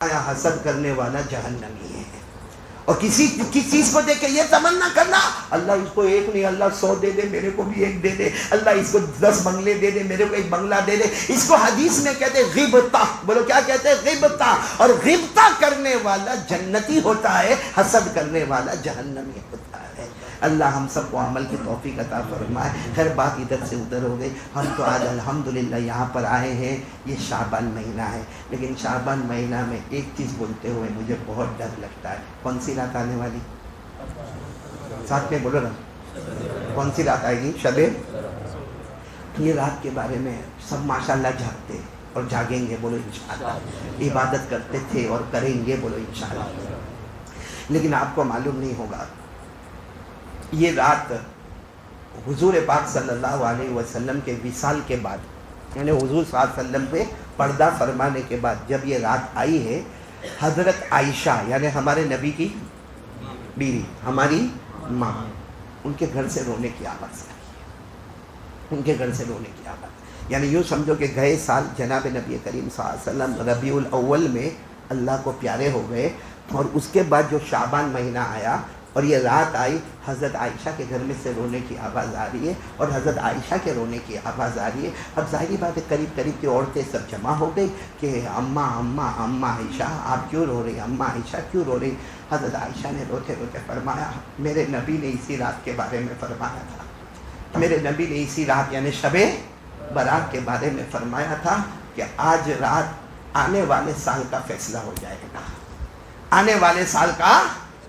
حسد کرنے والا جہنمی ہے. اور کسی چیز کو دیکھ کے یہ تمنا کرنا اللہ اس کو ایک نہیں اللہ 100 دے دے میرے کو بھی ایک دے دے, اللہ اس کو 10 بنگلے دے دے میرے کو ایک بنگلہ دے دے. اس کو حدیث میں کہتے ہیں غیبتہ. بولو کیا کہتے ہیں؟ غیبتہ. اور غیبتہ کرنے والا جنتی ہوتا ہے, حسد کرنے والا جہنمی ہوتا ہے. اللہ ہم سب کو عمل کی توفیق عطا فرمائے. خیر بات ادھر سے ادھر ہو گئی. ہم تو آج الحمدللہ یہاں پر آئے ہیں, یہ شعبان مہینہ ہے, لیکن شعبان مہینہ میں ایک چیز بولتے ہوئے مجھے بہت ڈر لگتا ہے. کون سی رات آنے والی؟ ساتھ میں بولو نا, کون سی رات آئے گی؟ شب. یہ رات کے بارے میں سب ماشاءاللہ جاگتے اور جاگیں گے, بولو انشاءاللہ. عبادت کرتے تھے اور کریں گے, بولو انشاءاللہ. لیکن آپ کو معلوم نہیں ہوگا یہ رات حضور پاک صلی اللہ علیہ وسلم کے وصال کے بعد, یعنی حضور صلی اللہ علیہ وسلم پہ پردہ فرمانے کے بعد جب یہ رات آئی ہے, حضرت عائشہ یعنی ہمارے نبی کی بیوی, ہماری ماں, ان کے گھر سے رونے کی آواز آئی. ان کے گھر سے رونے کی آواز, یعنی یوں سمجھو کہ گئے سال جناب نبی کریم صلی اللہ علیہ وسلم ربیع الاول میں اللہ کو پیارے ہو گئے, اور اس کے بعد جو شعبان مہینہ آیا اور یہ رات آئی, حضرت عائشہ کے گھر میں سے رونے کی آواز آ رہی ہے, اور حضرت عائشہ کے رونے کی آواز آ رہی ہے. اب ظاہری بات ہے قریب قریب کی عورتیں سب جمع ہو گئی کہ اماں اماں اماں عائشہ آپ کیوں رو رہی, اماں عائشہ کیوں رو رہی. حضرت عائشہ نے روتے روتے فرمایا میرے نبی نے اسی رات کے بارے میں فرمایا تھا, میرے نبی نے اسی رات یعنی شب برات کے بارے میں فرمایا تھا کہ آج رات آنے والے سال کا فیصلہ ہو جائے گا, آنے والے سال کا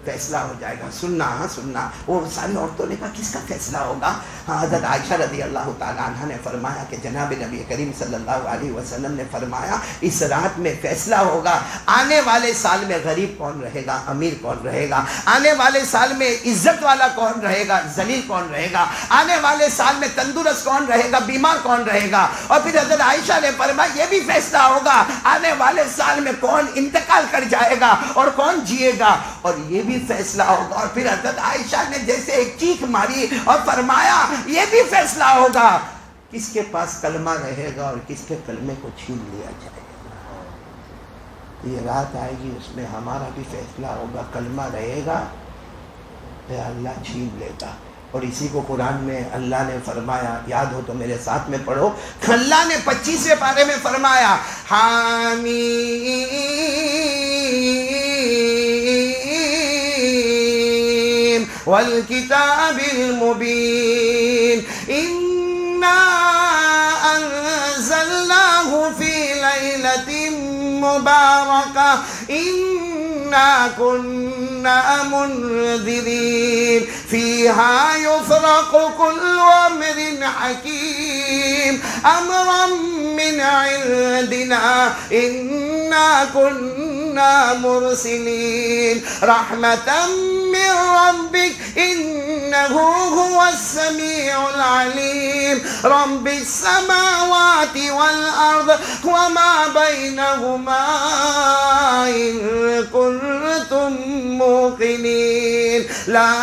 فیصلہ ہو جائے گا. سننا وہ ساری عورتوں نے کہا کس کا فیصلہ ہوگا؟ حضرت عائشہ رضی اللہ تعالیٰ عنہ نے فرمایا کہ جناب نبی کریم صلی اللہ علیہ وسلم نے فرمایا اس رات میں فیصلہ ہوگا آنے والے سال میں غریب کون رہے گا, امیر کون رہے گا, آنے والے سال میں عزت والا کون رہے گا, ذلیل کون رہے گا, آنے والے سال میں تندرست کون رہے گا, بیمار کون رہے گا. اور پھر حضرت عائشہ نے فرمایا یہ بھی فیصلہ ہوگا آنے والے سال میں کون انتقال کر جائے گا اور کون جیے گا, اور یہ بھی فیصلہ ہوگا. اور پھر حضرت عائشہ نے جیسے ایک چیخ ماری اور فرمایا یہ بھی فیصلہ ہوگا کس کے پاس کلمہ رہے گا اور کس کے کلمے کو چھین لیا جائے گا. یہ رات آئے گی اس میں ہمارا بھی فیصلہ ہوگا, کلمہ رہے گا یا اللہ چھین لے گا. اور اسی کو قرآن میں اللہ نے فرمایا, یاد ہو تو میرے ساتھ میں پڑھو, اللہ نے 25ویں پارے میں فرمایا حامیم والکتاب المبین انا انزلناہ فی لیلۃ مبارکہ انا کنا منذرین فیہا یفرق کل امر حکیم امرا من عندنا انا کنا مرسلین رحمتا من ربک انہ هو السمیع العلیم رب السماوات والارض وما بینہما ان کنتم موقنین لا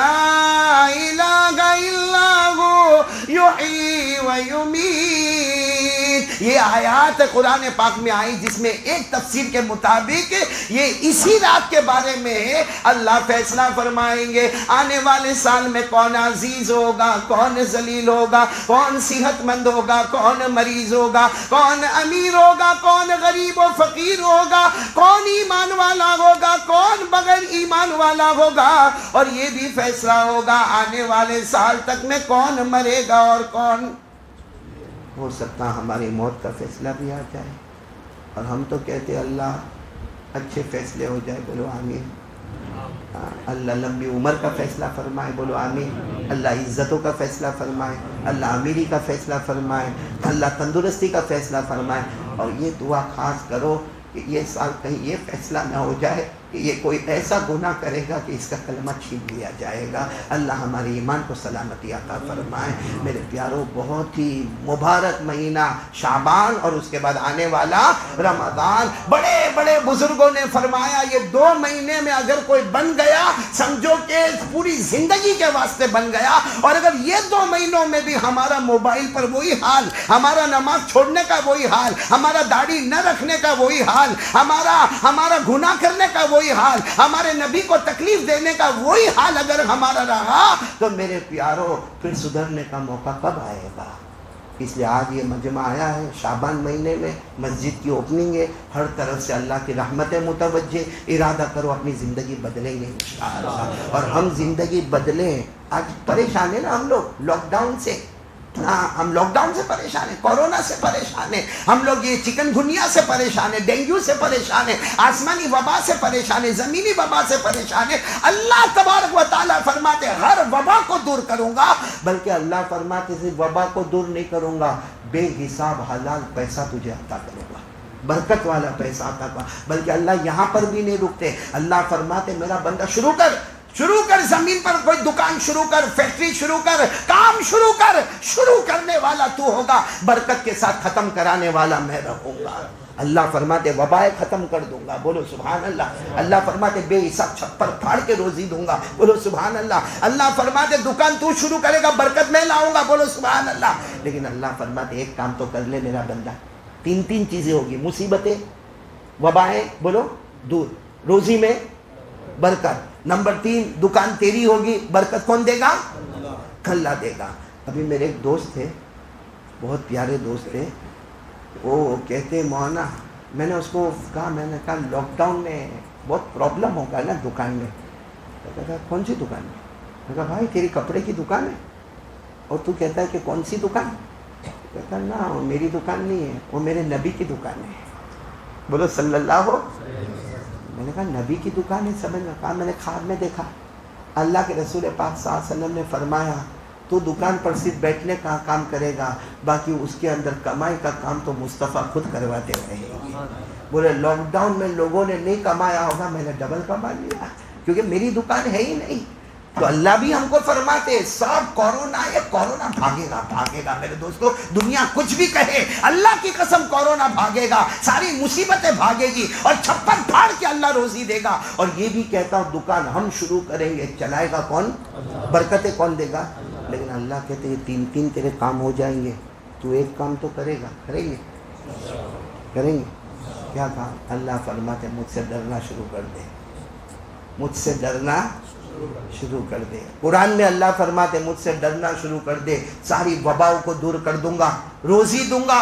الہ الا هو یحیی و یمیت. یہ آیات قرآن پاک میں آئی جس میں ایک تفسیر کے مطابق یہ اسی رات کے بارے میں اللہ فیصلہ فرمائیں گے آنے والے سال میں کون عزیز ہوگا, کون ذلیل ہوگا, کون صحت مند ہوگا, کون مریض ہوگا, کون امیر ہوگا, کون غریب و فقیر ہوگا, کون ایمان والا ہوگا, کون بغیر ایمان والا ہوگا. اور یہ بھی فیصلہ ہوگا آنے والے سال تک میں کون مرے گا اور کون. ہو سکتا ہماری موت کا فیصلہ بھی آ جائے, اور ہم تو کہتے اللہ اچھے فیصلے ہو جائے, بولو آمین. اللہ لمبی عمر کا فیصلہ فرمائے, بولو آمین. اللہ عزتوں کا فیصلہ فرمائے, اللہ امیری کا فیصلہ فرمائے, اللہ تندرستی کا فیصلہ فرمائے. اور یہ دعا خاص کرو کہ یہ سال کہیں یہ فیصلہ نہ ہو جائے کہ یہ کوئی ایسا گناہ کرے گا کہ اس کا کلمہ چھین لیا جائے گا. اللہ ہمارے ایمان کو سلامتی عطا فرمائے. میرے پیاروں، بہت ہی مبارک مہینہ شعبان اور اس کے بعد آنے والا رمضان. بڑے بڑے بزرگوں نے فرمایا یہ 2 مہینے میں اگر کوئی بن گیا سمجھو کہ پوری زندگی کے واسطے بن گیا. اور اگر یہ 2 مہینوں میں بھی ہمارا موبائل پر وہی حال، ہمارا نماز چھوڑنے کا وہی حال، ہمارا داڑھی نہ رکھنے کا وہی حال، ہمارا گناہ کرنے کا وہی حال، ہمارے نبی کو تکلیف دینے کا وہی حال اگر ہمارا رہا تو میرے پیاروں پھر سدھرنے کا موقع کب آئے گا؟ اس لیے آج یہ مجمع آیا ہے شعبان مہینے میں، مسجد کی اوپننگ ہے، ہر طرف سے اللہ کی رحمتیں متوجہ. ارادہ کرو اپنی زندگی بدلیں گے انشاءاللہ. اور ہم زندگی بدلیں. آج پریشان ہیں نا ہم لوگ لاک ڈاؤن سے. ہم لاک ڈاؤن سے پریشان ہیں، کورونا سے پریشان ہیں، ہم لوگ یہ چکن گنیا سے پریشان ہیں، ڈینگیو سے پریشان ہیں، آسمانی وبا سے پریشان ہیں، زمینی وبا سے پریشان ہیں. اللہ تبارک و تعالیٰ فرماتے ہر وبا کو دور کروں گا، بلکہ اللہ فرماتے صرف وبا کو دور نہیں کروں گا، بے حساب حلال پیسہ تجھے عطا کروں گا، برکت والا پیسہ عطا کروں گا. بلکہ اللہ یہاں پر بھی نہیں رکتے. اللہ فرماتے میرا بندہ شروع کر زمین پر کوئی دکان شروع کر، فیکٹری شروع کر، کام شروع کرنے والا تو ہوگا، برکت کے ساتھ ختم کرانے والا میں رہوں گا. اللہ فرماتے وبائیں ختم کر دوں گا، بولو سبحان اللہ. اللہ فرماتے بے حساب چھپر پھاڑ کے روزی دوں گا، بولو سبحان اللہ. اللہ فرماتے دکان تو شروع کرے گا برکت میں لاؤں گا، بولو سبحان اللہ. لیکن اللہ فرماتے ایک کام تو کر لے میرا بندہ، 3 چیزیں ہوگی، مصیبتیں، وبائیں بولو دور، روزی میں برکت. نمبر 3 دکان تیری ہوگی، برکت کون دے گا؟ اللہ دے گا. ابھی میرے ایک دوست تھے، بہت پیارے دوست تھے، وہ کہتے مولانا، میں نے اس کو کہا، میں نے کہا لاک ڈاؤن میں بہت پرابلم ہوگا نا دکان میں. تو کہا کون سی دکان میں؟ میں کہا بھائی تیری کپڑے کی دکان ہے اور تو کہتا ہے کہ کون سی دکان؟ کہتا نا وہ میری دکان نہیں ہے، وہ میرے نبی کی دکان ہے، بولو صلی اللہ ہو. میں نے کہا نبی کی دکان ہے، سمجھ میں کہا میں نے خواب میں دیکھا اللہ کے رسول پاک صلی اللہ علیہ وسلم نے فرمایا تو دکان پر صرف بیٹھنے کا کام کرے گا، باقی اس کے اندر کمائی کا کام تو مصطفیٰ خود کرواتے رہیں گے. بولے لاک ڈاؤن میں لوگوں نے نہیں کمایا ہوگا، میں نے ڈبل کما لیا کیونکہ میری دکان ہے ہی نہیں. تو اللہ بھی ہم کو فرماتے سب کورونا ہے، کورونا بھاگے گا میرے دوستو. دنیا کچھ بھی کہے، اللہ کی قسم کورونا بھاگے گا، ساری مصیبتیں بھاگے گی اور چھپر پھاڑ کے اللہ روزی دے گا. اور یہ بھی کہتا ہوں دکان ہم شروع کریں گے، چلائے گا کون؟ برکتیں کون دے گا؟ لیکن اللہ کہتے یہ 3 تیرے کام ہو جائیں گے، تو ایک کام تو کریں گے کیا کام؟ اللہ فرماتے مجھ سے ڈرنا شروع کر دے، مجھ سے ڈرنا شروع کر دے. قرآن میں اللہ فرماتے مجھ سے ڈرنا شروع کر دے، ساری وباؤں کو دور کر دوں گا، روزی دوں گا،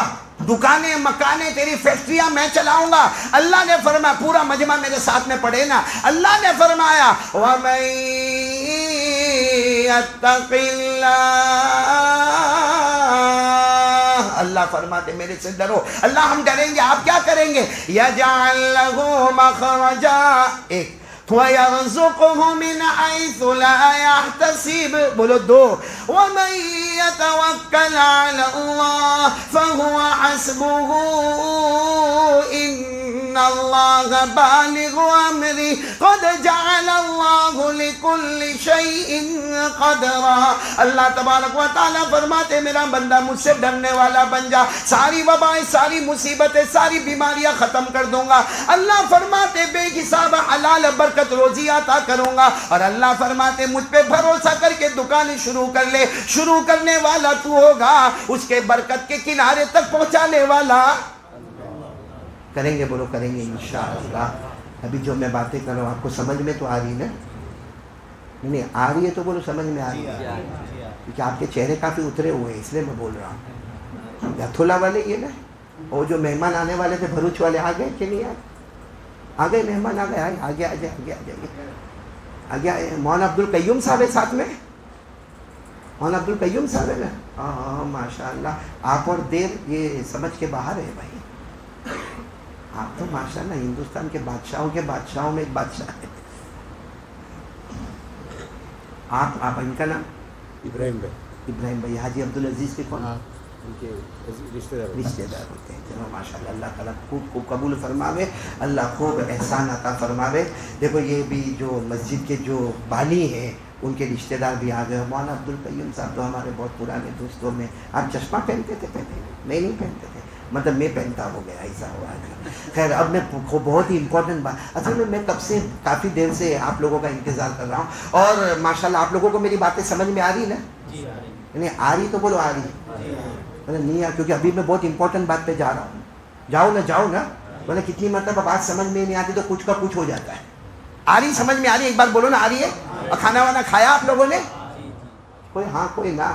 دکانیں مکانیں تیری فیکٹریاں میں چلاؤں گا. اللہ نے فرمایا، پورا مجمع میرے ساتھ میں پڑھے نا، اللہ نے فرمایا وَمَن يَتَّقِ اللَّهَ، اللہ فرماتے میرے سے ڈرو. اللہ ہم ڈریں گے، آپ کیا کریں گے؟ يَجْعَلْ لَهُ مَخْرَجًا، ایک وَيَرْزُقْهُ مِنْ حَيْثُ لَا يَحْتَسِبُ، بولو 2 وَمَن يَتَوَكَّلْ عَلَى اللَّهِ فَهُوَ حَسْبُهُ إِنَّ اللَّهَ بَالِغُ أَمْرِهِ قَدْ جَعَلَ اللَّهُ لِكُلِّ شَيْءٍ قَدْرًا. اللہ تبارک و تعالیٰ فرماتے میرا بندہ مجھ سے ڈرنے والا بن جا، ساری وبائیں، ساری مصیبتیں، ساری بیماریاں ختم کر دوں گا. اللہ فرماتے بے حساب حلال برکت روزی عطا کروں گا. اور اللہ فرماتے مجھ پہ بھروسہ کر کے دکان شروع کر لے، شروع کرنے والا تو ہوگا، اس کے برکت کے کنارے تک پہنچانے والا کریں گے. بولو کریں گے انشاءاللہ. ابھی جو میں باتیں کر رہا ہوں آپ کو سمجھ میں تو آ رہی نا؟ نہیں آ رہی ہے تو بولو سمجھ میں آ رہی ہے، کیونکہ آپ کے چہرے کافی اترے ہوئے ہیں اس لیے میں بول رہا ہوں. یاتھولا والے یہ نا، وہ جو مہمان آنے والے تھے بھروچ والے آ گئے کہ نہیں آئے؟ آ گئے مہمان، آ گیا. مولانا عبد القیوم صاحب ہے ساتھ میں، مولانا عبد القیوم صاحب ہے نا. ہاں ماشاء اللہ. آپ اور دیر یہ سمجھ کے باہر ہے بھائی، آپ تو ماشاء اللہ ہندوستان کے بادشاہوں کے بادشاہوں میں ایک بادشاہ ہے. آپ ان کا نام؟ ابراہیم بھائی. حاجی عبدالعزیز کے کون؟ رشتے دار ہوتے ہیں. چلو ماشاء اللہ, اللہ تعالیٰ خوب خوب قبول فرماوے, اللہ خوب احسان عطا فرماوے. دیکھو یہ بھی جو مسجد کے جو بانی ہیں ان کے رشتے دار بھی آ گئے. مولانا عبدالقیوم صاحب تو ہمارے بہت پرانے دوستوں میں. آپ چشمہ پہنتے تھے پہلے؟ نہیں پہنتے تھے, مطلب میں پہنتا ہو گیا, ایسا ہوا ہے. خیر اب میں بہت ہی امپورٹنٹ بات, اصل میں کب سے کافی دیر سے آپ لوگوں کا انتظار کر رہا ہوں, اور ماشاءاللہ آپ لوگوں کو میری باتیں سمجھ میں آ رہی نا؟ جی آ رہی. نہیں آ رہی تو بولو آ رہی. نہیں آ, کیونکہ ابھی میں بہت امپورٹنٹ بات پہ جا رہا ہوں. جاؤ نا. بولے کتنی مرتبہ بات سمجھ میں نہیں آتی تو کچھ کا کچھ ہو جاتا ہے. آ رہی, سمجھ میں آ رہی ہے؟ ایک بار بولو نا, آ رہی ہے؟ اور کھانا وانا کھایا آپ لوگوں نے؟ کوئی ہاں کوئی نہ.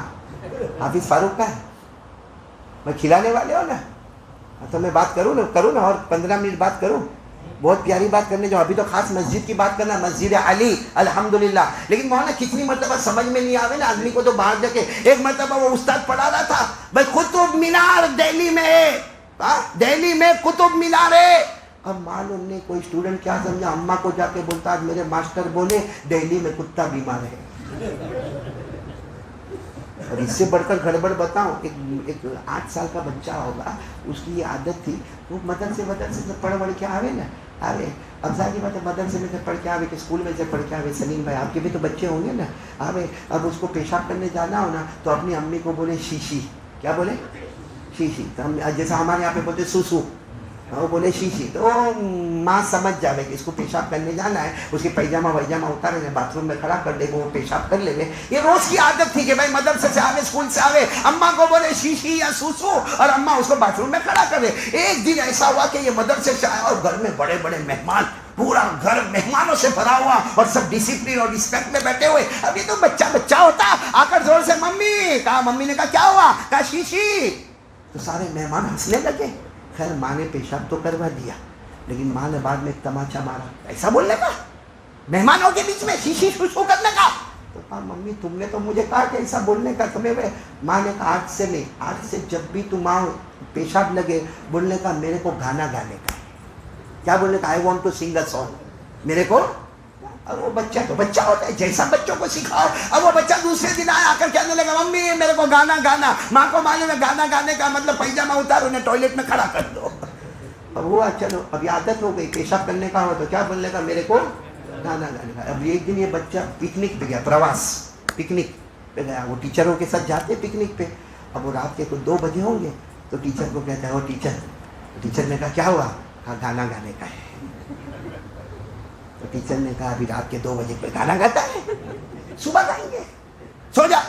حافظ فاروق کا ہے, میں کھلانے والے ہو نا, تو میں بات کروں نا اور 15 منٹ بات کروں. بہت پیاری بات کرنے جو, ابھی تو خاص مسجد کی بات کرنا, مسجد علی الحمدللہ. لیکن مولانا کتنی مرتبہ سمجھ میں نہیں آوے نا آدمی کو تو باہر جا کے. ایک مرتبہ وہ استاد پڑھا رہا تھا بھائی قطب مینار دہلی میں ہے, دہلی میں قطب مینار ہے. اب معلوم نہیں کوئی اسٹوڈنٹ کیا سمجھا, اماں کو جا کے بولتا آج میرے ماسٹر بولے دہلی میں کتا بیمار ہے. اور اس سے بڑھ کر گڑبڑ بتاؤں, ایک 8 سال کا بچہ ہوگا, اس کی یہ عادت تھی, وہ مدرسے سے پڑھ کے آوے نا, آوے اب ظاہر بات ہے مدرسے میں سے پڑھ کے آوے کہ اسکول میں سے پڑھ کے آوے. سلیم بھائی آپ کے بھی تو بچے ہوں گے نا, آوے اب اس کو پیشاب کرنے جانا ہو نا تو اپنی امی کو بولے شیشی. کیا بولے؟ شیشی. جیسا ہمارے یہاں پہ بولتے سوسو, وہ بولے شیشی. تو ماں سمجھ جاوے کہ اس کو پیشاب کرنے جانا ہے, اس کی پیجامہ اتارے باتھ روم میں کھڑا کر دے, وہ پیشاب کر لے. یہ روز کی عادت تھی کہ بھائی مدرسے سے آوے, اسکول سے آوے, اماں کو بولے شیشی یا سوسو, اور اماں اس کو باتھ روم میں کھڑا کر دے. ایک دن ایسا ہوا کہ یہ مدرسے سے آیا اور گھر میں بڑے بڑے مہمان, پورا گھر مہمانوں سے بھرا ہوا اور سب ڈسپلن اور رسپیکٹ میں بیٹھے ہوئے. ابھی تو بچہ ہوتا, آ کر زور سے ممی کہا, ممی نے کہا کیا ہوا, کہا شیشی. تو سارے مہمان ہنسنے لگے. خیر ماں نے پیشاب تو کروا دیا, لیکن ماں نے بعد میں ایک تماچا مارا. ایسا بولنے کا مہمانوں کے بیچ میں شیشی شوشو کرنے کا. تو کہا ممی تم نے تو مجھے کہا کہ ایسا بولنے کا تمہیں. ماں نے کہا آج سے نہیں, آج سے جب بھی تم آؤ پیشاب لگے بولنے کا میرے کو گانا گانے کا. کیا بولنے کا؟ آئی وانٹ ٹو سنگ اے سانگ, میرے کو. اور وہ بچہ تو بچہ ہوتا ہے, جیسا بچوں کو سکھاؤ. اب وہ بچہ دوسرے دن آیا آ کر کہنے لگا ممی میرے کو گانا. ماں کو معلوم ہے گانا گانے کا مطلب پیجامہ اتار انہیں ٹوائلٹ میں کھڑا کر دو. اب وہ چلو ابھی عادت ہو گئی, پیشاب کرنے کا ہو تو کیا بولنے کا, میرے کو گانا گانے کا. اب ایک دن یہ بچہ پکنک پہ گیا, پرواس پکنک پہ گیا. وہ ٹیچروں کے ساتھ جاتے پکنک پہ. اب وہ رات کے کچھ 2 بجے ہوں گے تو ٹیچر کو کہتا ہے, وہ ٹیچر نے کہا کیا ہوا, کہا گانا گانے کا ہے. تو ٹیچر نے کہا ابھی رات کے 2 بجے پہ گانا گاتا ہے, صبح گائیں گے, سو جا.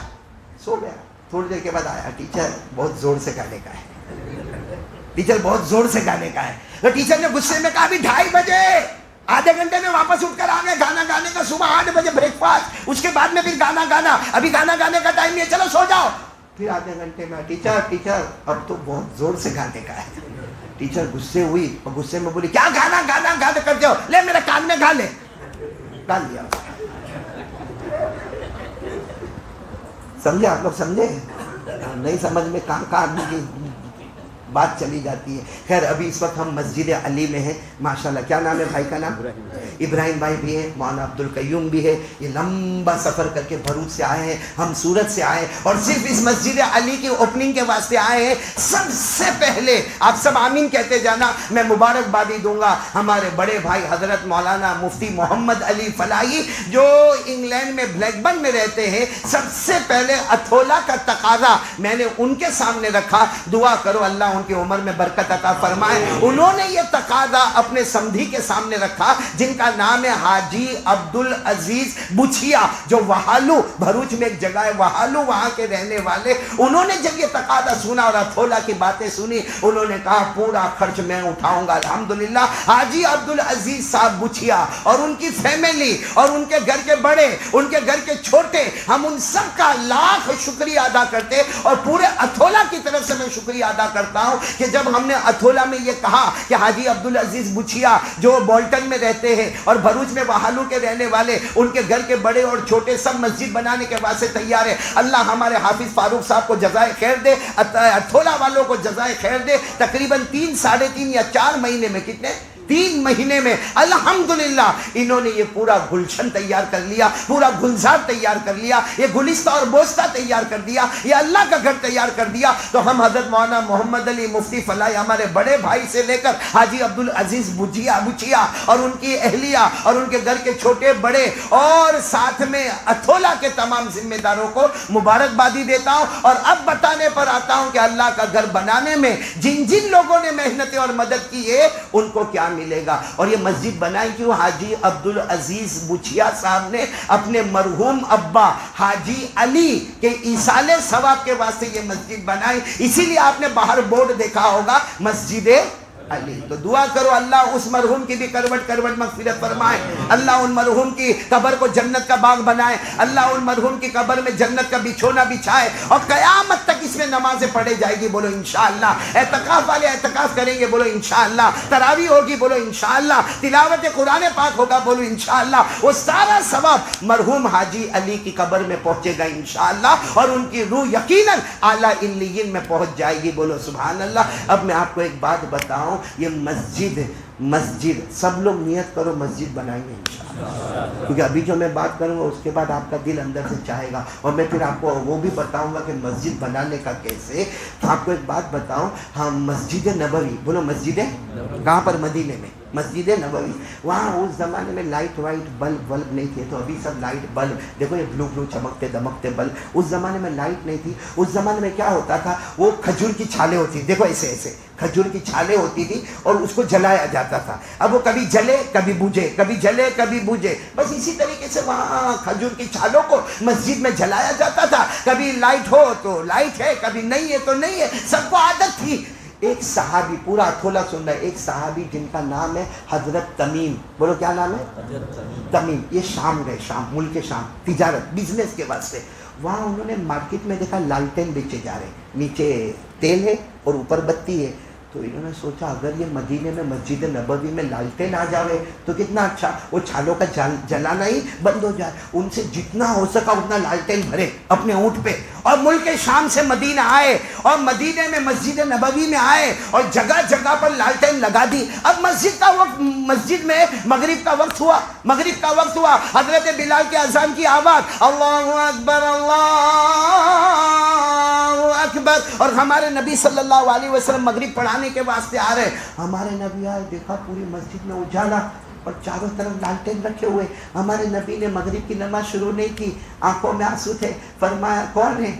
سو گیا. تھوڑی دیر کے بعد آیا, ٹیچر بہت زور سے گانے کا ہے, ٹیچر بہت زور سے گانے کا ہے. تو ٹیچر نے غصے میں کہا ابھی 2:30 بجے, آدھے گھنٹے میں واپس اٹھ کر آ گئے گانا گانے کا. صبح 8 بجے بریک فاسٹ, اس کے بعد میں پھر گانا. ابھی گانا گانے کا ٹائم نہیں ہے, چلو سو جاؤ. پھر آدھے گھنٹے میں ٹیچر اب تو بہت زور سے گانے کا ہے. ٹیچر غصے ہوئی اور غصے میں بولی کیا گانا کرتے ہو, لے میرے کان میں گا لے. ڈال دیا. سمجھے آپ لوگ, سمجھے؟ نہیں سمجھ میں کہاں آدمی کی بات چلی جاتی ہے. خیر ابھی اس وقت ہم مسجد علی میں ہیں ماشاءاللہ. کیا نام ہے بھائی کا نام؟ ابراہیم بھائی بھی ہیں, مولانا عبدالقیوم بھی ہے. یہ لمبا سفر کر کے بھروچ سے آئے ہیں, ہم سورت سے آئے اور صرف اس مسجد علی کی اوپننگ کے واسطے آئے ہیں. سب سے پہلے آپ سب آمین کہتے جانا, میں مبارکبادی دوں گا ہمارے بڑے بھائی حضرت مولانا مفتی محمد علی فلاحی جو انگلینڈ میں بلیک برن میں رہتے ہیں. سب سے پہلے اتھولا کا تقاضا میں نے ان کے سامنے رکھا. دعا کرو اللہ ان کی عمر میں برکت عطا فرمائے. انہوں نے یہ تقاضا اپنے سمدھی کے سامنے رکھا جن کا نام ہے حاجی عبدالعزیز بچھیا, جو وہالو, بھروچ میں ایک جگہ ہے وہالو, وہاں کے رہنے والے. انہوں نے جب یہ تقاضا سنا اور اتھولا کی باتیں سنی, انہوں نے کہا پورا خرچ میں اٹھاؤں گا. الحمدللہ حاجی عبدالعزیز صاحب بچھیا اور ان کی فیملی اور ان کے گھر کے بڑے, ان کے گھر کے چھوٹے, ہم ان سب کا لاکھ شکریہ ادا کرتے. اور پورے اتھولا کی طرف سے میں شکریہ ادا کرتا ہوں کہ جب ہم نے اتھولا میں یہ کہا کہ حاجی عبدالعزیز بچھیا جو بولٹن میں رہتے ہیں اور بھروچ میں وہالو کے رہنے والے, ان کے گھر کے بڑے اور چھوٹے سب مسجد بنانے کے واسطے تیار ہے. اللہ ہمارے حافظ فاروق صاحب کو جزائے خیر دے, اتھولا والوں کو جزائے خیر دے. تقریباً 3 ساڑھے 3 یا 4 مہینے میں, کتنے 3 مہینے میں الحمدللہ انہوں نے یہ پورا گلشن تیار کر لیا, پورا گلزار تیار کر لیا, یہ گلستہ اور بوستہ تیار کر دیا, یہ اللہ کا گھر تیار کر دیا. تو ہم حضرت مولانا محمد علی مفتی فلاح, ہمارے بڑے بھائی سے لے کر حاجی عبدالعزیز بچیا اور ان کی اہلیہ اور ان کے گھر کے چھوٹے بڑے اور ساتھ میں اتھولا کے تمام ذمہ داروں کو مبارکبادی دیتا ہوں. اور اب بتانے پر آتا ہوں کہ اللہ کا گھر بنانے میں جن جن لوگوں نے محنت اور مدد کی ہے ان کو کیا ملے گا. اور یہ مسجد بنائی کیوں؟ حاجی عبدالعزیز بچیا صاحب نے اپنے مرحوم ابا حاجی علی کے ایصال ثواب کے واسطے یہ مسجد بنائی. اسی لیے آپ نے باہر بورڈ دیکھا ہوگا مسجد علی. تو دعا کرو اللہ اس مرحوم کی بھی کروٹ مغفرت فرمائے, اللہ ان مرحوم کی قبر کو جنت کا باغ بنائے, اللہ ان مرحوم کی قبر میں جنت کا بچھونا بچھائے, اور قیامت تک اس میں نمازیں پڑھے جائے گی, بولو انشاءاللہ. اعتکاف والے اعتکاف کریں گے, بولو انشاءاللہ. تراویح ہوگی, بولو انشاءاللہ. تلاوت قرآن پاک ہوگا, بولو انشاءاللہ. وہ سارا ثواب مرحوم حاجی علی کی قبر میں پہنچے گا انشاءاللہ, اور ان کی روح یقیناً اعلیٰ علیین میں پہنچ جائے گی, بولو سبحان اللہ. اب میں آپ کو ایک بات بتاؤں, یہ مسجد سب لوگ نیت کرو مسجد بنائیں گے انشاءاللہ, کیونکہ ابھی جو میں بات کروں گا اس کے بعد آپ کا دل اندر سے چاہے گا, اور میں پھر آپ کو وہ بھی بتاؤں گا کہ مسجد بنانے کا کیسے. تو آپ کو ایک بات بتاؤں, ہاں مسجد نبوی, بولو مسجد کہاں پر؟ مدینے میں مسجد نبوی. وہاں اس زمانے میں لائٹ وائٹ بلب نہیں تھے, تو ابھی سب لائٹ بلب, دیکھو یہ بلو چمکتے دمکتے بلب. اس زمانے میں لائٹ نہیں تھی. اس زمانے میں کیا ہوتا تھا, وہ کھجور کی چھالیں ہوتی تھی, دیکھو ایسے کھجور کی چھالیں ہوتی تھی, اور اس کو جلایا جاتا تھا. اب وہ کبھی جلے کبھی بجھے, کبھی جلے کبھی بجھے, بس اسی طریقے سے وہاں کھجور کی چھالوں کو مسجد میں جلایا جاتا تھا. کبھی لائٹ ہو تو لائٹ ہے, کبھی نہیں ہے تو نہیں ہے, سب کو عادت تھی. ایک صحابی, پورا اتھولا سن رہا ہے, ایک صحابی جن کا نام ہے حضرت تمیم, بولو کیا نام ہے؟ تمیم. یہ شام گئے, شام, ملک شام, تجارت بزنس کے واسطے. وہاں انہوں نے مارکیٹ میں دیکھا لالٹین بیچے جا رہے, نیچے تیل ہے اور اوپر بتی ہے. تو انہوں نے سوچا اگر یہ مدینے میں مسجد نبوی میں لالٹین آ جاوے تو کتنا اچھا, وہ چھالوں کا جلانا ہی بند ہو جائے. ان سے جتنا ہو سکا اتنا لالٹین بھرے اپنے اونٹ پہ, اور ملک شام سے مدینہ آئے, اور مدینے میں مسجد نبوی میں آئے, اور جگہ جگہ پر لالٹین لگا دی. اب مسجد میں مغرب کا وقت ہوا, حضرت بلال کے اذان کی آواز, اللہ اکبر اللہ اکبر, اور ہمارے نبی صلی اللہ علیہ وسلم مغرب پڑھانے کے واسطے آ رہے. ہمارے نبی آئے, دیکھا پوری مسجد میں اجالا اور چاروں طرف لالٹین رکھے ہوئے. ہمارے نبی نے مغرب کی نماز شروع نہیں کی, آنکھوں میں آنسو تھے. فرمایا کون ہے,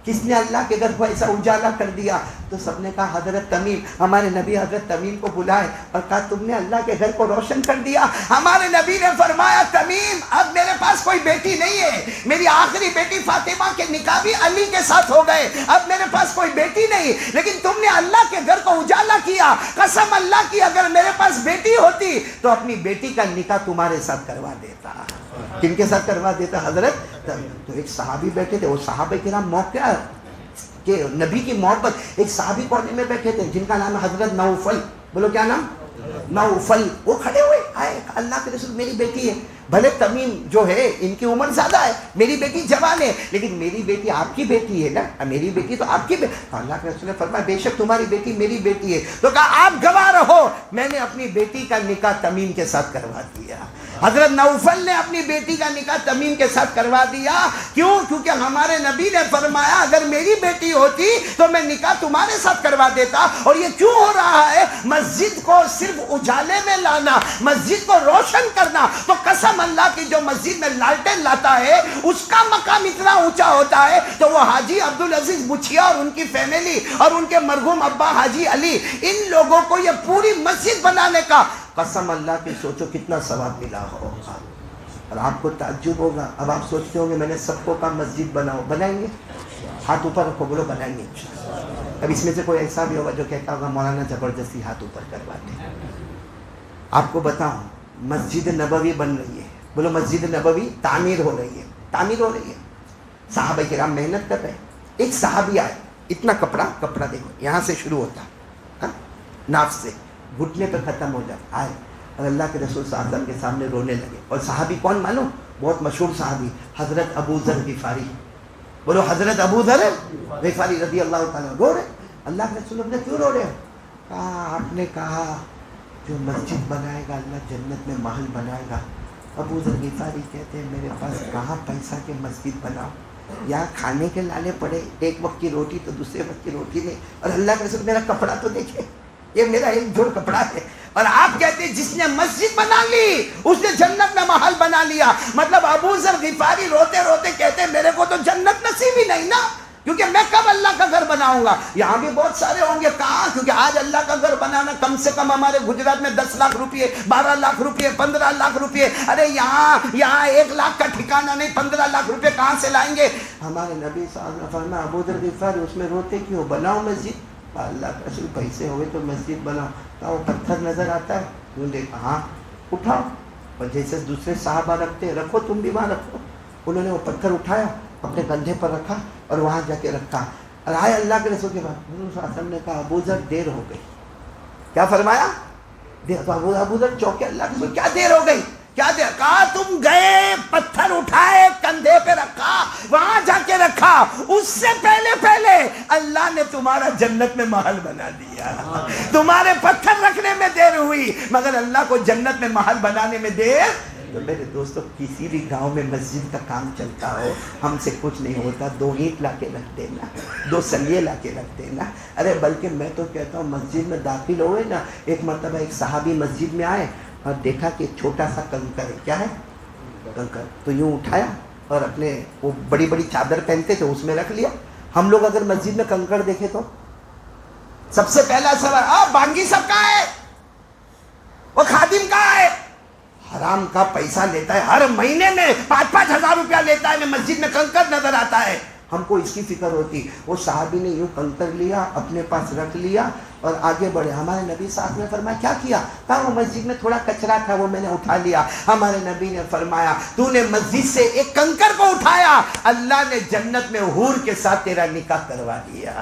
کس نے اللہ کے گھر کو ایسا اجالا کر دیا؟ تو سب نے کہا حضرت تمیم. ہمارے نبی حضرت تمیم کو بلائے اور کہا تم نے اللہ کے گھر کو روشن کر دیا. ہمارے نبی نے فرمایا تمیم اب میرے پاس کوئی بیٹی نہیں ہے, میری آخری بیٹی فاطمہ کے نکاح بھی علی کے ساتھ ہو گئے, اب میرے پاس کوئی بیٹی نہیں, لیکن تم نے اللہ کے گھر کو اجالا کیا. قسم اللہ کی اگر میرے پاس بیٹی ہوتی تو اپنی بیٹی کا نکاح تمہارے ساتھ کروا دیتا. کن کے ساتھ کروا دیتا؟ حضرت. تو ایک صحابی بیٹھے تھے, وہ صحابہ کرام موقع کہ نبی کی محبت, ایک صحابی کونے میں بیٹھے تھے جن کا نام ہے حضرت نوفل, بولو کیا نام؟ نوفل. وہ کھڑے ہوئے, آئے, اللہ کے رسول میری بیٹی ہے, بھلے تمیم جو ہے ان کی عمر زیادہ ہے, میری بیٹی جوان ہے, لیکن میری بیٹی آپ کی بیٹی ہے نا, میری بیٹی تو آپ کی بیٹی. اللہ کے رسول نے فرمایا بے شک تمہاری بیٹی میری بیٹی ہے. تو کہا آپ گواہ رہو, میں نے اپنی بیٹی کا نکاح تمیم کے ساتھ کروا دیا. حضرت نوفل نے اپنی بیٹی کا نکاح تمیم کے ساتھ کروا دیا. کیوں؟ کیونکہ ہمارے نبی نے فرمایا اگر میری بیٹی ہوتی تو میں نکاح تمہارے ساتھ کروا دیتا. اور یہ کیوں ہو رہا ہے؟ مسجد کو صرف اجالے میں لانا, مسجد کو روشن کرنا. تو قسم اللہ کی جو مسجد میں لالٹین لاتا ہے اس کا مقام اتنا اونچا ہوتا ہے. تو وہ حاجی عبدالعزیز بچیا اور ان کی فیملی اور ان کے مرحوم ابا حاجی علی, ان لوگوں کو یہ پوری مسجد بنانے کا قسم اللہ کی سوچو کتنا ثواب ملا ہوگا. اور آپ کو تعجب ہوگا, اب آپ سوچتے ہوں گے میں نے سب کو کہا مسجد بناؤ, بنائیں گے؟ ہاتھ اوپر رکھو, بولو بنائیں گے. اب اس میں سے کوئی ایسا بھی ہوگا جو کہتا ہوگا مولانا زبردستی ہاتھ اوپر کرواتے ہیں. آپ کو بتاؤں مسجد نبوی بن رہی ہے, بولو مسجد نبوی تعمیر ہو رہی ہے. صحابہ کرام محنت کر رہے ہیں. ایک صحابی آئے, اتنا کپڑا دیکھو یہاں سے شروع ہوتا, ناف سے گھٹنے پہ ختم ہو جائے, آئے اور اللہ کے رسول صلی اللہ علیہ وسلم کے سامنے رونے لگے. اور صحابی کون معلوم؟ بہت مشہور صحابی حضرت ابو ذر غفاری, بولو حضرت ابو ذر غفاری رضی اللہ تعالیٰ. رو رہے, اللہ کے رسول نے کیوں رو رہے ہو؟ کہا آپ نے کہا جو مسجد بنائے گا اللہ جنت میں محل بنائے گا. ابو ذر غفاری کہتے ہیں میرے پاس کہاں پیسہ کہ مسجد بناؤ, یہاں کھانے کے لالے پڑے, ایک وقت کی روٹی تو دوسرے وقت کی روٹی نہیں, اور اللہ کے رسول میرا کپڑا تو دیکھے, یہ میرا ایک جوڑ کپڑا ہے. اور آپ کہتے ہیں جس نے مسجد بنا لی اس نے جنت میں محل بنا لیا. مطلب ابو ذر غفاری روتے روتے کہتے ہیں میرے کو تو جنت نصیب ہی نہیں نا, کیونکہ میں کب اللہ کا گھر بناؤں گا. یہاں بھی بہت سارے ہوں گے, کہاں, کیونکہ آج اللہ کا گھر بنانا کم سے کم ہمارے گجرات میں 10 لاکھ روپئے, 12 لاکھ روپئے, 15 لاکھ روپئے. ارے یہاں 1 لاکھ کا ٹھکانہ نہیں, 15 لاکھ روپئے کہاں سے لائیں گے. ہمارے نبی صاحب نے فرمایا ابو ذر غفاری اس میں روتے کیوں, بناؤ مسجد. اللہ کا رسول پیسے ہوئے تو مسجد بناؤ. کہا وہ پتھر نظر آتا ہے, انہوں نے کہا ہاں اٹھاؤ, اور جیسے دوسرے صحابہ رکھتے رکھو تم بھی وہاں رکھو. انہوں نے وہ پتھر اٹھایا, اپنے کندھے پر رکھا اور وہاں جا کے رکھا. اور آئے اللہ کے رسول کے بعد حضور صلی اللہ علیہ وسلم نے کہا ابو ذر دیر ہو گئی. کیا فرمایا؟ ابو ذر چوکے, اللہ کے رسول کیا دیر ہو گئی, کیا دیر. کہا تم گئے, پتھر اٹھائے, کندھے پہ رکھا, وہاں جا کے رکھا, اس سے پہلے اللہ نے تمہارا جنت میں محل بنا دیا. تمہارے پتھر رکھنے میں دیر ہوئی مگر اللہ کو جنت میں محل بنانے میں دیر. تو میرے دوستو کسی بھی گاؤں میں مسجد کا کام چلتا ہو, ہم سے کچھ نہیں ہوتا, 2 اینٹ لا کے رکھ دینا, 2 سلیے لا کے رکھ دینا. ارے بلکہ میں تو کہتا ہوں مسجد میں داخل ہوئے نا, ایک مرتبہ ایک صحابی مسجد میں آئے اور دیکھا کہ ایک چھوٹا سا کنکر ہے. کیا ہے؟ کنکر. تو یوں اٹھایا اور اپنے وہ بڑی بڑی چادر پہنتے تھے اس میں رکھ لیا. ہم لوگ اگر مسجد میں کنکر دیکھے تو سب سے پہلا سوال بانگی سب کا ہے, وہ خادم کا ہے, حرام کا پیسہ لیتا ہے, ہر مہینے میں 5-5 ہزار روپیہ لیتا ہے, مسجد میں کنکر نظر آتا ہے. ہم کو اس کی فکر ہوتی. وہ صحابی نے یوں کنکر لیا, اپنے پاس رکھ لیا اور آگے بڑھے. ہمارے نبی صاحب نے فرمایا کیا کیا؟ کہا وہ مسجد میں تھوڑا کچرا تھا وہ میں نے اٹھا لیا. ہمارے نبی نے فرمایا تو نے مسجد سے ایک کنکر کو اٹھایا, اللہ نے جنت میں حور کے ساتھ تیرا نکاح کروا دیا.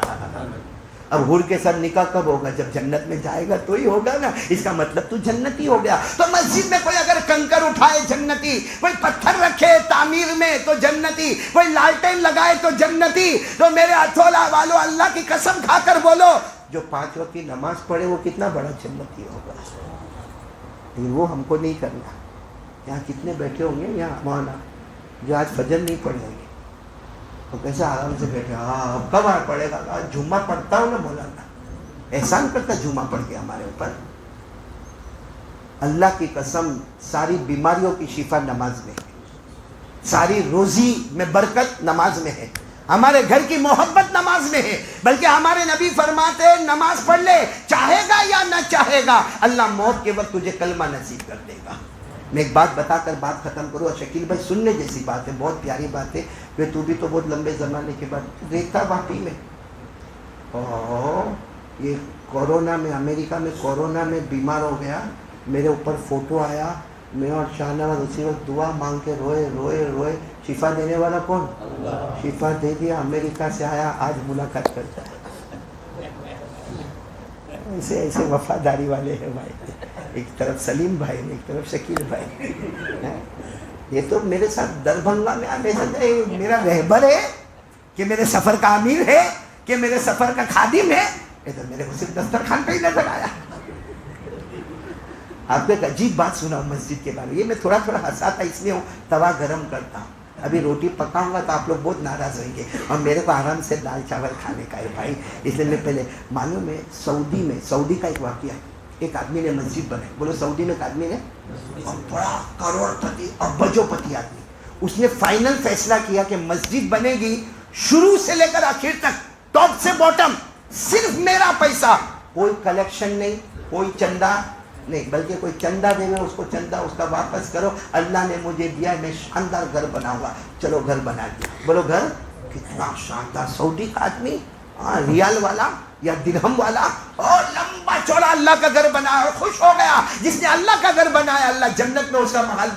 اب حور کے ساتھ نکاح کب ہوگا؟ جب جنت میں جائے گا تو ہی ہوگا نا. اس کا مطلب تو جنتی ہو گیا. تو مسجد میں کوئی اگر کنکر اٹھائے جنتی, کوئی پتھر رکھے تعمیر میں تو جنتی, کوئی لالٹین لگائے تو جنتی. تو میرے ہتھولا والو اللہ کی قسم کھا کر بولو جو 5 وقت کی نماز پڑھے وہ کتنا بڑا جنتی ہوگا. لیکن وہ ہم کو نہیں کرنا. یہاں کتنے بیٹھے ہوں گے یہاں مولانا جو آج فجر نہیں پڑھے ہوں گے, تو کیسے آرام سے بیٹھے, ہاں کب پڑھے گا, جمعہ پڑھتا ہوں نا مولانا, احسان کرتا جمعہ پڑھ کے ہمارے اوپر. اللہ کی قسم ساری بیماریوں کی شفا نماز میں ہے, ساری روزی میں برکت نماز میں ہے, ہمارے گھر کی محبت نماز میں ہے. بلکہ ہمارے نبی فرماتے ہیں نماز پڑھ لے, چاہے گا یا نہ چاہے گا اللہ موت کے وقت تجھے کلمہ نصیب کر دے گا. میں ایک بات بتا کر بات ختم کروں, اور شکیل بھائی سننے جیسی بات ہے, بہت پیاری بات ہے. تو بھی تو بہت لمبے زمانے کے بعد دیکھتا واقعی میں یہ کورونا میں, امریکہ میں کورونا میں بیمار ہو گیا, میرے اوپر فوٹو آیا, میں اور شاہ نواز اسی وقت دعا مانگ کے روئے. شفا دینے والا کون؟ شفا دے دیا. امریکہ سے آیا, آج ملاقات کرتا ہے. ایسے وفاداری والے ہیں بھائی, ایک طرف سلیم بھائی, ایک طرف شکیل بھائی. یہ تو میرے ساتھ دربھنگا میں آنے سے میرا رہبر ہے کہ میرے سفر کا امیر ہے کہ میرے سفر کا خادم ہے. یہ تو میرے کو صرف دسترخوان پہ ہی نظر آیا. آپ کو ایک عجیب بات سنا ہوں مسجد کے بارے میں, یہ میں تھوڑا ہنساتا اس لیے ہوں, توا گرم کرتا ہوں, ابھی روٹی پکاؤں گا تو آپ لوگ بہت ناراض ہوئیں گے, اور میرے کو آرام سے دال چاول کھانے کا ہے بھائی. اس لیے میں پہلے معلوم ہے سعودی کا ایک واقعہ ہے. ایک آدمی نے مسجد بنائی, بولو سعودی میں ایک آدمی نے, بڑا کروڑ پتی ابجو پتی آدمی, اس نے فائنل فیصلہ کیا کہ مسجد بنے گی شروع سے لے کر آخر تک, ٹاپ سے باٹم, صرف میرا پیسہ, کوئی کلیکشن نہیں, کوئی چندہ نہیں, بلکہ کوئی چندہ دے گا اس کو چندہ اس کا واپس کرو, اللہ نے مجھے دیا ہے, میں شاندار گھر بناؤں گا. چلو گھر بنا دیا. بولو گھر کتنا شاندار, سعودی کا آدمی, ریال والا یا درہم والا, اور لمبا چوڑا اللہ کا گھر بنایا اور خوش ہو گیا. جس نے اللہ کا گھر بنایا اللہ جنت میں اس کا محل